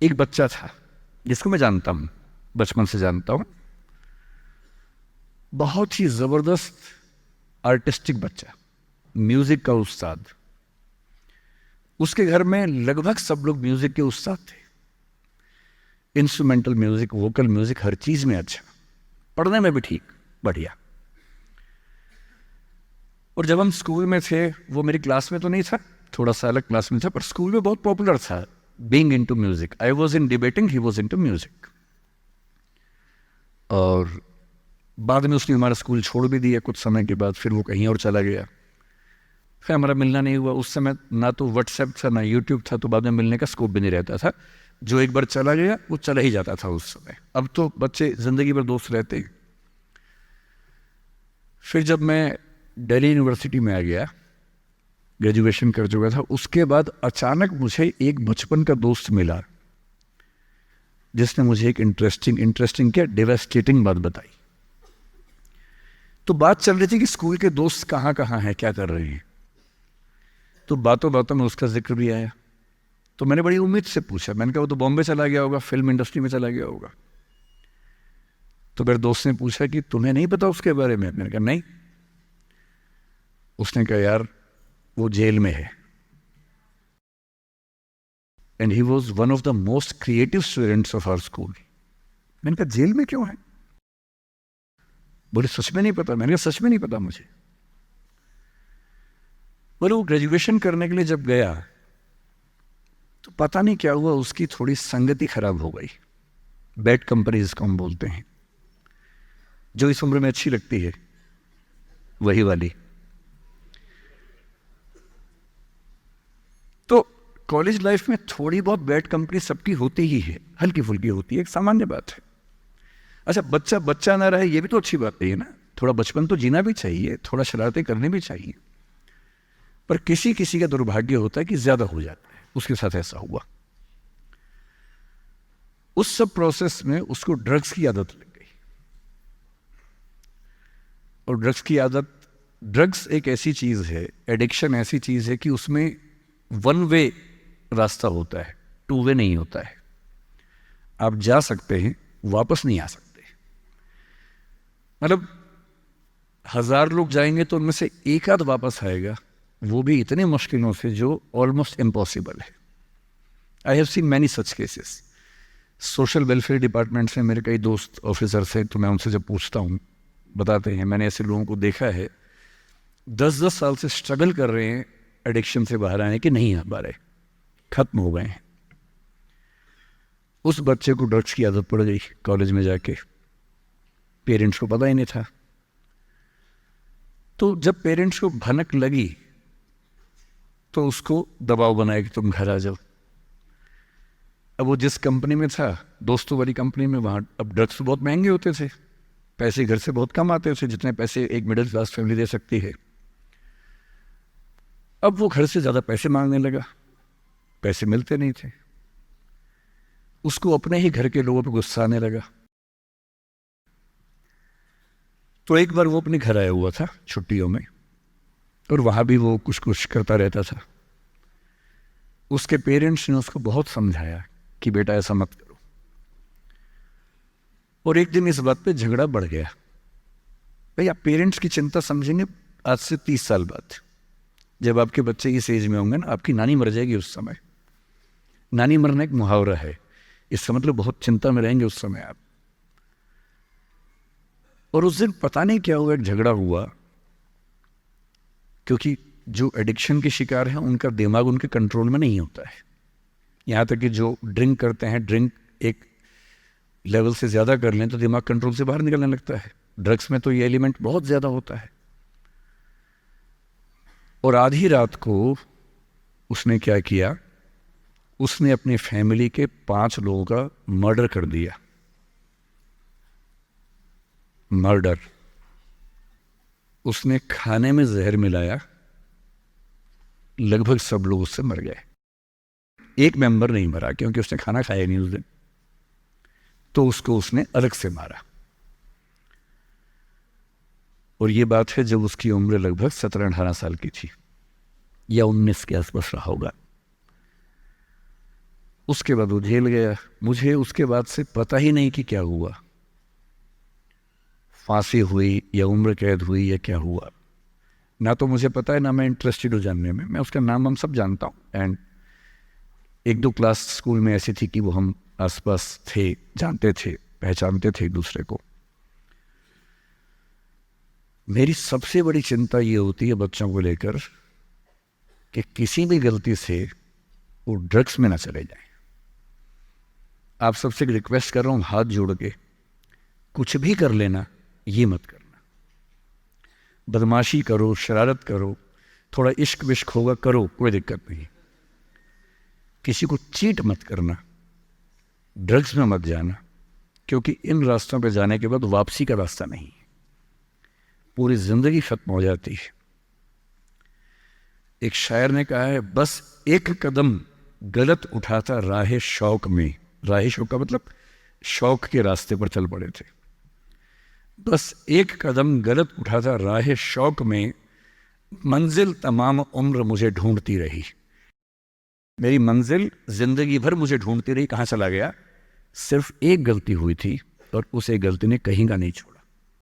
एक बच्चा था जिसको मैं जानता हूँ, बचपन से जानता हूँ, बहुत ही ज़बरदस्त आर्टिस्टिक बच्चा, म्यूज़िक का उस्ताद। उसके घर में लगभग सब लोग म्यूज़िक के उस्ताद थे, इंस्ट्रूमेंटल म्यूज़िक, वोकल म्यूज़िक, हर चीज़ में अच्छा, पढ़ने में भी ठीक, बढ़िया। और जब हम स्कूल में थे, वो मेरी क्लास में तो नहीं था, थोड़ा सा अलग क्लास में था, पर स्कूल में बहुत पॉपुलर था, being into music. I was in debating, he was into music. और बाद में उसने हमारा स्कूल छोड़ भी दिया कुछ समय के बाद, फिर वो कहीं और चला गया, फिर हमारा मिलना नहीं हुआ। उस समय ना तो व्हाट्सएप था ना यूट्यूब था, तो बाद में मिलने का स्कोप भी नहीं रहता था। जो एक बार चला गया वो चला ही जाता था उस समय। अब तो बच्चे जिंदगी भर दोस्त रहते हैं। फिर जब मैं दिल्ली यूनिवर्सिटी में आ गया, ग्रेजुएशन कर चुका था, उसके बाद अचानक मुझे एक बचपन का दोस्त मिला जिसने मुझे एक इंटरेस्टिंग क्या, डेवास्टेटिंग बात बताई। तो बात चल रही थी कि स्कूल के दोस्त कहाँ कहाँ हैं, क्या कर रहे हैं। तो बातों बातों में उसका जिक्र भी आया। तो मैंने बड़ी उम्मीद से पूछा, मैंने कहा वो तो बॉम्बे चला गया होगा, फिल्म इंडस्ट्री में चला गया होगा। तो मेरे दोस्त ने पूछा कि तुम्हें नहीं पता उसके बारे में? मैंने कहा नहीं। उसने कहा यार वो जेल में है, and he was one of the most creative students of our school. मैंने कहा जेल में क्यों है? बोले सच में नहीं पता। मैंने कहा सच में नहीं पता मुझे। बोले वो ग्रेजुएशन करने के लिए जब गया तो पता नहीं क्या हुआ, उसकी थोड़ी संगति खराब हो गई। बैड कंपनी जिसको हम बोलते हैं, जो इस उम्र में अच्छी लगती है, वही वाली। तो कॉलेज लाइफ में थोड़ी बहुत बैड कंपनी सबकी होती ही है, हल्की फुल्की होती है, एक सामान्य बात है। अच्छा, बच्चा बच्चा ना रहे ये भी तो अच्छी बात नहीं है ना। थोड़ा बचपन तो जीना भी चाहिए, थोड़ा शरारतें करनी भी चाहिए। पर किसी किसी का दुर्भाग्य होता है कि ज्यादा हो जाता है, उसके साथ ऐसा हुआ। उस सब प्रोसेस में उसको ड्रग्स की आदत लग गई। और ड्रग्स की आदत, ड्रग्स एक ऐसी चीज है, एडिक्शन ऐसी चीज है कि उसमें वन वे रास्ता होता है, टू वे नहीं होता है। आप जा सकते हैं, वापस नहीं आ सकते। मतलब 1000 लोग जाएंगे तो उनमें से एक आध वापस आएगा, वो भी इतने मुश्किलों से जो ऑलमोस्ट इम्पॉसिबल है। I have seen many such cases. Social welfare department से मेरे कई दोस्त ऑफिसर से, तो मैं उनसे जब पूछता हूँ बताते हैं, मैंने ऐसे लोगों को देखा है 10-10 साल से स्ट्रगल कर रहे हैं एडिक्शन से बाहर आने के, नहीं आ पा रहे, खत्म हो गए हैं। उस बच्चे को ड्रग्स की आदत पड़ गई कॉलेज में जाके, पेरेंट्स को पता ही नहीं था। तो जब पेरेंट्स को भनक लगी तो उसको दबाव बनाया कि तुम घर आ जाओ। अब वो जिस कंपनी में था, दोस्तों वाली कंपनी में, वहाँ अब ड्रग्स तो बहुत महंगे होते थे, पैसे घर से बहुत कम आते थे, जितने पैसे एक मिडिल क्लास फैमिली दे सकती है। अब वो घर से ज़्यादा पैसे मांगने लगा, पैसे मिलते नहीं थे। उसको अपने ही घर के लोगों पर गुस्सा आने लगा। तो एक बार वो अपने घर आया हुआ था छुट्टियों में, और वहाँ भी वो कुछ कुछ करता रहता था। उसके पेरेंट्स ने उसको बहुत समझाया कि बेटा ऐसा मत करो। और एक दिन इस बात पे झगड़ा बढ़ गया। भाई आप पेरेंट्स की चिंता समझेंगे आज से 30 साल बाद, जब आपके बच्चे इस एज में होंगे ना, आपकी नानी मर जाएगी उस समय। नानी मरना एक मुहावरा है, इसका मतलब बहुत चिंता में रहेंगे उस समय आप। और उस दिन पता नहीं क्या हुआ, एक झगड़ा हुआ, क्योंकि जो एडिक्शन के शिकार हैं उनका दिमाग उनके कंट्रोल में नहीं होता है। यहाँ तक कि जो ड्रिंक करते हैं, ड्रिंक एक लेवल से ज़्यादा कर लें तो दिमाग कंट्रोल से बाहर निकलने लगता है। ड्रग्स में तो ये एलिमेंट बहुत ज़्यादा होता है। और आधी रात को उसने क्या किया, उसने अपनी फैमिली के 5 लोगों का मर्डर कर दिया। मर्डर। उसने खाने में जहर मिलाया, लगभग सब लोग उससे मर गए। एक मेंबर नहीं मरा क्योंकि उसने खाना खाया नहीं उस दिन, तो उसको उसने अलग से मारा। और ये बात है जब उसकी उम्र लगभग 17-18 साल की थी, या 19 के आसपास रहा होगा। उसके बाद वो जेल गया। मुझे उसके बाद से पता ही नहीं कि क्या हुआ, फांसी हुई या उम्र कैद हुई या क्या हुआ, ना तो मुझे पता है ना मैं इंटरेस्टेड हूँ जानने में। मैं उसका नाम हम सब जानता हूँ, एंड एक दो क्लास स्कूल में ऐसी थी कि वो हम आसपास थे, जानते थे, पहचानते थे एक दूसरे को। मेरी सबसे बड़ी चिंता ये होती है बच्चों को लेकर कि किसी भी गलती से वो ड्रग्स में ना चले जाएं। आप सबसे रिक्वेस्ट कर रहा हूँ हाथ जोड़ के, कुछ भी कर लेना, ये मत करना। बदमाशी करो, शरारत करो, थोड़ा इश्क विश्क होगा करो, कोई दिक्कत नहीं। किसी को चीट मत करना, ड्रग्स में मत जाना, क्योंकि इन रास्तों पे जाने के बाद वापसी का रास्ता नहीं है, पूरी जिंदगी खत्म हो जाती है। एक शायर ने कहा है, बस एक कदम गलत उठाता राह शौक में, राह शौक का मतलब शौक के रास्ते पर चल पड़े थे, बस एक कदम गलत उठाता राह शौक में, मंजिल तमाम उम्र मुझे ढूंढती रही। मेरी मंजिल जिंदगी भर मुझे ढूंढती रही, कहाँ चला गया? सिर्फ एक गलती हुई थी और उस एक गलती ने कहीं का नहीं छोड़ा।